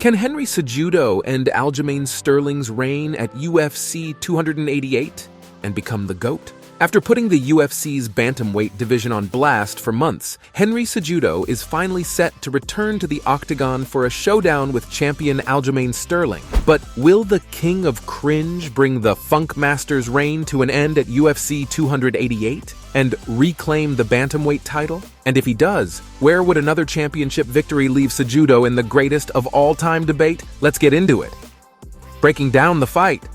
Can Henry Cejudo end Aljamain Sterling's reign at UFC 288 and become the GOAT? After putting the UFC's bantamweight division on blast for months, Henry Cejudo is finally set to return to the Octagon for a showdown with champion Aljamain Sterling. But will the King of Cringe bring the Funk Master's reign to an end at UFC 288 and reclaim the bantamweight title? And if he does, where would another championship victory leave Cejudo in the greatest of all-time debate? Let's get into it. Breaking down the fight.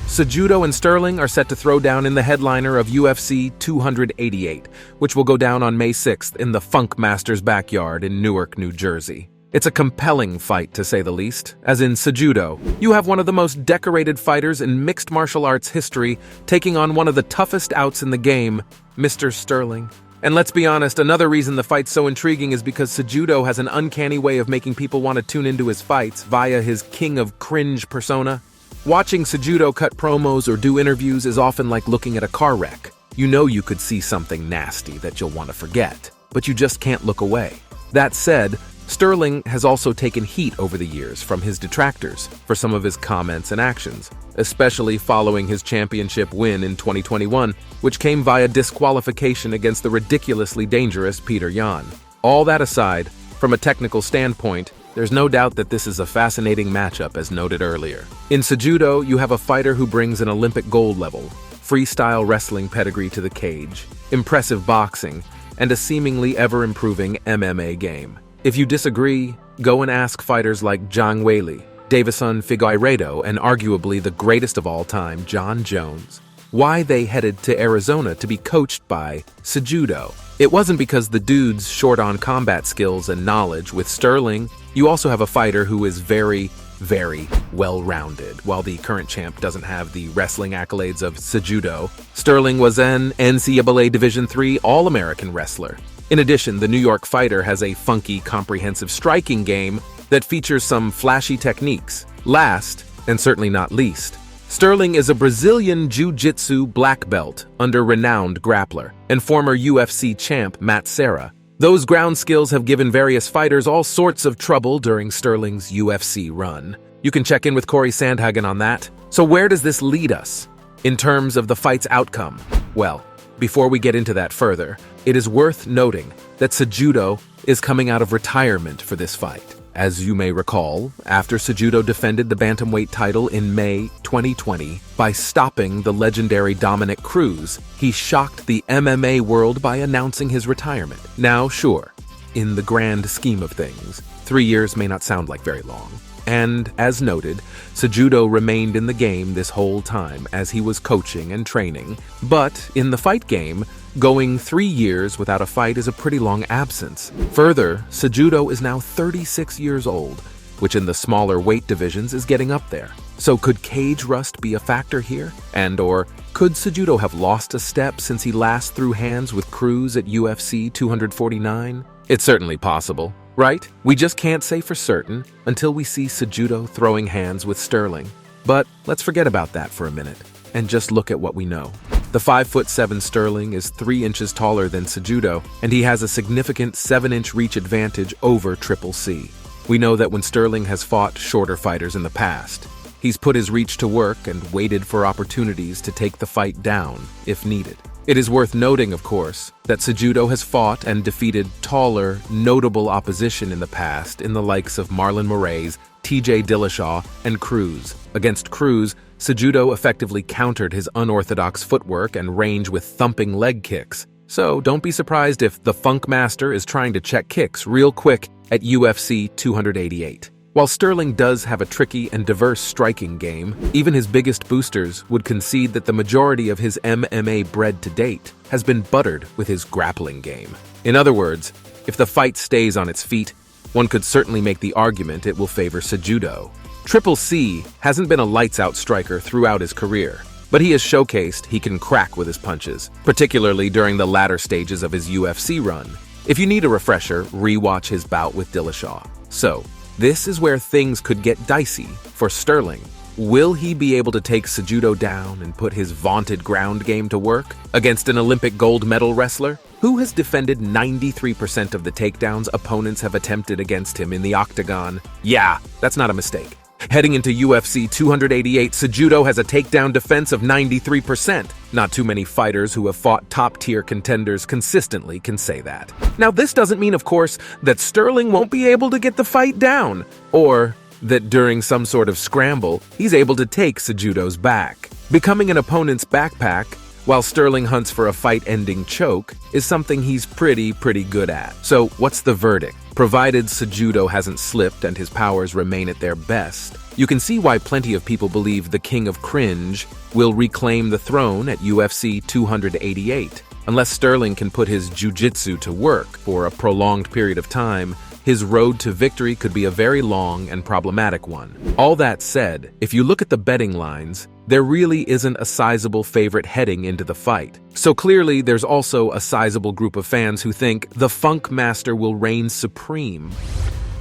Cejudo and Sterling are set to throw down in the headliner of UFC 288, which will go down on May 6th in the Funk Master's backyard in Newark, New Jersey. It's a compelling fight, to say the least, as in Cejudo, you have one of the most decorated fighters in mixed martial arts history taking on one of the toughest outs in the game, Mr. Sterling. And let's be honest, another reason the fight's so intriguing is because Cejudo has an uncanny way of making people want to tune into his fights via his King of Cringe persona. Watching Cejudo cut promos or do interviews is often like looking at a car wreck. You know you could see something nasty that you'll want to forget, but you just can't look away. That said, Sterling has also taken heat over the years from his detractors for some of his comments and actions, especially following his championship win in 2021, which came via disqualification against the ridiculously dangerous Peter Yan. All that aside, from a technical standpoint, there's no doubt that this is a fascinating matchup, as noted earlier. In Cejudo, you have a fighter who brings an Olympic gold level, freestyle wrestling pedigree to the cage, impressive boxing, and a seemingly ever-improving MMA game. If you disagree, go and ask fighters like Zhang Weili, Davison Figueiredo, and arguably the greatest of all time, John Jones, why they headed to Arizona to be coached by Cejudo. It wasn't because the dude's short on combat skills and knowledge. With Sterling, you also have a fighter who is very, very well-rounded. While the current champ doesn't have the wrestling accolades of Cejudo, Sterling was an NCAA Division III All-American wrestler. In addition, the New York fighter has a funky, comprehensive striking game that features some flashy techniques. Last, and certainly not least, Sterling is a Brazilian Jiu-Jitsu black belt under renowned grappler and former UFC champ Matt Serra. Those ground skills have given various fighters all sorts of trouble during Sterling's UFC run. You can check in with Corey Sandhagen on that. So where does this lead us in terms of the fight's outcome? Well, before we get into that further, it is worth noting that Cejudo is coming out of retirement for this fight. As you may recall, after Cejudo defended the bantamweight title in May 2020 by stopping the legendary Dominick Cruz, he shocked the MMA world by announcing his retirement. Now, sure, in the grand scheme of things, 3 years may not sound like very long. And, as noted, Cejudo remained in the game this whole time as he was coaching and training. But, in the fight game, going 3 years without a fight is a pretty long absence. Further, Cejudo is now 36 years old, which in the smaller weight divisions is getting up there. So could cage rust be a factor here? And/or could Cejudo have lost a step since he last threw hands with Cruz at UFC 249? It's certainly possible, right? We just can't say for certain until we see Cejudo throwing hands with Sterling. But let's forget about that for a minute and just look at what we know. The 5'7" Sterling is 3 inches taller than Cejudo, and he has a significant 7-inch reach advantage over Triple C. We know that when Sterling has fought shorter fighters in the past, he's put his reach to work and waited for opportunities to take the fight down if needed. It is worth noting, of course, that Cejudo has fought and defeated taller, notable opposition in the past in the likes of Marlon Moraes, TJ Dillashaw, and Cruz. Against Cruz, Cejudo effectively countered his unorthodox footwork and range with thumping leg kicks. So don't be surprised if the Funk Master is trying to check kicks real quick at UFC 288. While Sterling does have a tricky and diverse striking game, even his biggest boosters would concede that the majority of his MMA bread to date has been buttered with his grappling game. In other words, if the fight stays on its feet, one could certainly make the argument it will favor Cejudo. Triple C hasn't been a lights-out striker throughout his career, but he has showcased he can crack with his punches, particularly during the latter stages of his UFC run. If you need a refresher, rewatch his bout with Dillashaw. So, this is where things could get dicey for Sterling. Will he be able to take Cejudo down and put his vaunted ground game to work against an Olympic gold medal wrestler who has defended 93% of the takedowns opponents have attempted against him in the Octagon? Yeah, that's not a mistake. Heading into UFC 288, Cejudo has a takedown defense of 93%. Not too many fighters who have fought top-tier contenders consistently can say that. Now, this doesn't mean, of course, that Sterling won't be able to get the fight down, or that during some sort of scramble, he's able to take Cejudo's back. Becoming an opponent's backpack, while Sterling hunts for a fight-ending choke, is something he's pretty good at. So, what's the verdict? Provided Cejudo hasn't slipped and his powers remain at their best, you can see why plenty of people believe the king of Cringe will reclaim the throne at UFC 288. Unless Sterling can put his jiu-jitsu to work for a prolonged period of time, his road to victory could be a very long and problematic one. All that said, if you look at the betting lines, there really isn't a sizable favorite heading into the fight. So clearly, there's also a sizable group of fans who think the Funk Master will reign supreme.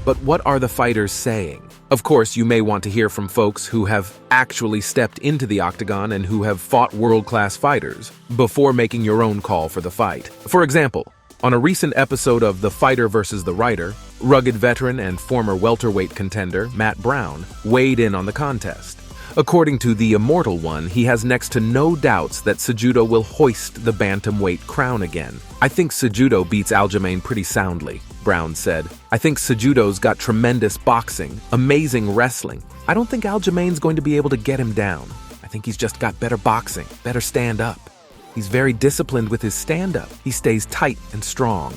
But what are the fighters saying? Of course, you may want to hear from folks who have actually stepped into the Octagon and who have fought world-class fighters before making your own call for the fight. For example, on a recent episode of The Fighter vs. the Writer, rugged veteran and former welterweight contender Matt Brown weighed in on the contest. According to the Immortal One, he has next to no doubts that Cejudo will hoist the bantamweight crown again. I think Cejudo beats Aljamain pretty soundly, Brown said. I think Cejudo's got tremendous boxing, amazing wrestling. I don't think Aljamain's going to be able to get him down. I think he's just got better boxing, better stand-up. He's very disciplined with his stand-up. He stays tight and strong.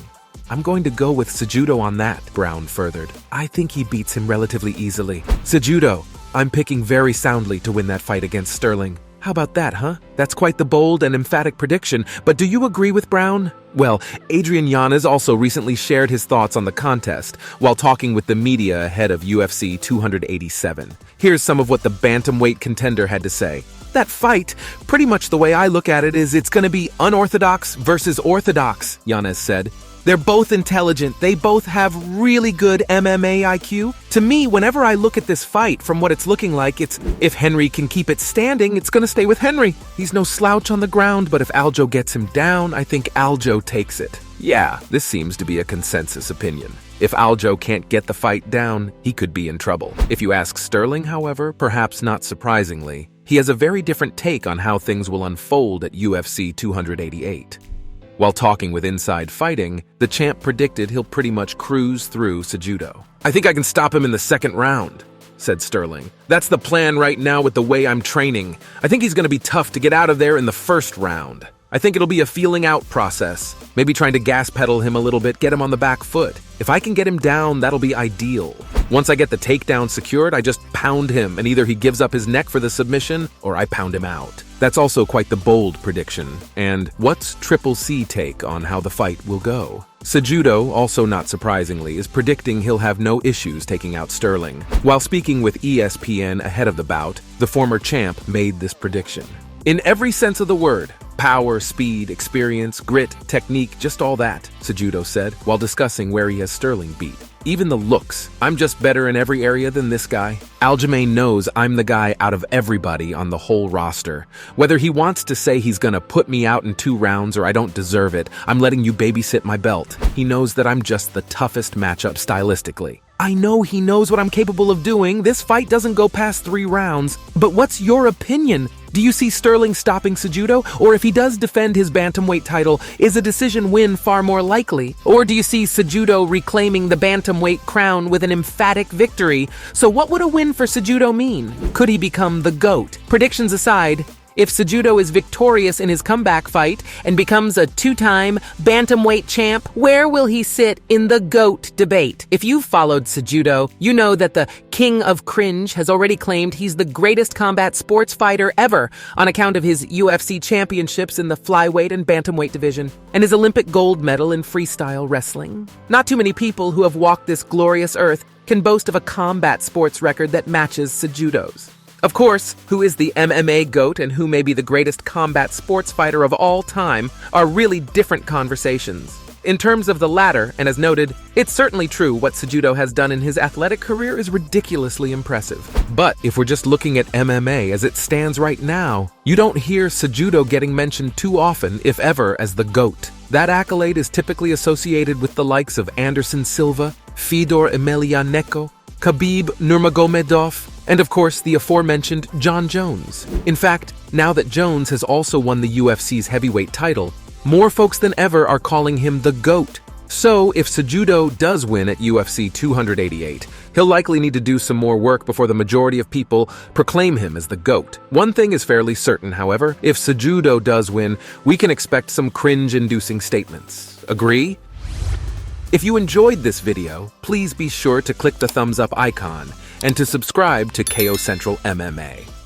I'm going to go with Cejudo on that, Brown furthered. I think he beats him relatively easily. Cejudo, I'm picking very soundly to win that fight against Sterling. How about that, huh? That's quite the bold and emphatic prediction, but do you agree with Brown? Well, Adrian Yanez also recently shared his thoughts on the contest while talking with the media ahead of UFC 287. Here's some of what the bantamweight contender had to say. That fight, pretty much the way I look at it, is it's going to be unorthodox versus orthodox, Yanez said. They're both intelligent. They both have really good MMA IQ. To me, whenever I look at this fight, from what it's looking like, it's if Henry can keep it standing, it's going to stay with Henry. He's no slouch on the ground, but if Aljo gets him down, I think Aljo takes it. Yeah, this seems to be a consensus opinion. If Aljo can't get the fight down, he could be in trouble. If you ask Sterling, however, perhaps not surprisingly, he has a very different take on how things will unfold at UFC 288. While talking with Inside Fighting, the champ predicted he'll pretty much cruise through Cejudo. I think I can stop him in the second round, said Sterling. That's the plan right now with the way I'm training. I think he's going to be tough to get out of there in the first round. I think it'll be a feeling out process, maybe trying to gas pedal him a little bit, get him on the back foot. If I can get him down, that'll be ideal. Once I get the takedown secured, I just pound him, and either he gives up his neck for the submission, or I pound him out. That's also quite the bold prediction. And what's Triple C take on how the fight will go? Cejudo, also not surprisingly, is predicting he'll have no issues taking out Sterling. While speaking with ESPN ahead of the bout, the former champ made this prediction. In every sense of the word, power, speed, experience, grit, technique, just all that, Cejudo said, while discussing where he has Sterling beat. Even the looks. I'm just better in every area than this guy. Aljamain knows I'm the guy out of everybody on the whole roster. Whether he wants to say he's gonna put me out in 2 rounds or I don't deserve it, I'm letting you babysit my belt. He knows that I'm just the toughest matchup stylistically. I know he knows what I'm capable of doing. This fight doesn't go past 3 rounds. But what's your opinion? Do you see Sterling stopping Cejudo? Or if he does defend his bantamweight title, is a decision win far more likely? Or do you see Cejudo reclaiming the bantamweight crown with an emphatic victory? So what would a win for Cejudo mean? Could he become the GOAT? Predictions aside, if Cejudo is victorious in his comeback fight and becomes a 2-time bantamweight champ, where will he sit in the GOAT debate? If you've followed Cejudo, you know that the king of Cringe has already claimed he's the greatest combat sports fighter ever on account of his UFC championships in the flyweight and bantamweight division and his Olympic gold medal in freestyle wrestling. Not too many people who have walked this glorious earth can boast of a combat sports record that matches Cejudo's. Of course, who is the MMA GOAT and who may be the greatest combat sports fighter of all time are really different conversations. In terms of the latter, and as noted, it's certainly true what Cejudo has done in his athletic career is ridiculously impressive. But if we're just looking at MMA as it stands right now, you don't hear Cejudo getting mentioned too often, if ever, as the GOAT. That accolade is typically associated with the likes of Anderson Silva, Fedor Emelianenko, Khabib Nurmagomedov, and of course the aforementioned Jon Jones. In fact, now that Jones has also won the UFC's heavyweight title, more folks than ever are calling him the GOAT. So, if Cejudo does win at UFC 288, he'll likely need to do some more work before the majority of people proclaim him as the GOAT. One thing is fairly certain, however, if Cejudo does win, we can expect some cringe-inducing statements. Agree? If you enjoyed this video, please be sure to click the thumbs up icon and to subscribe to KO Central MMA.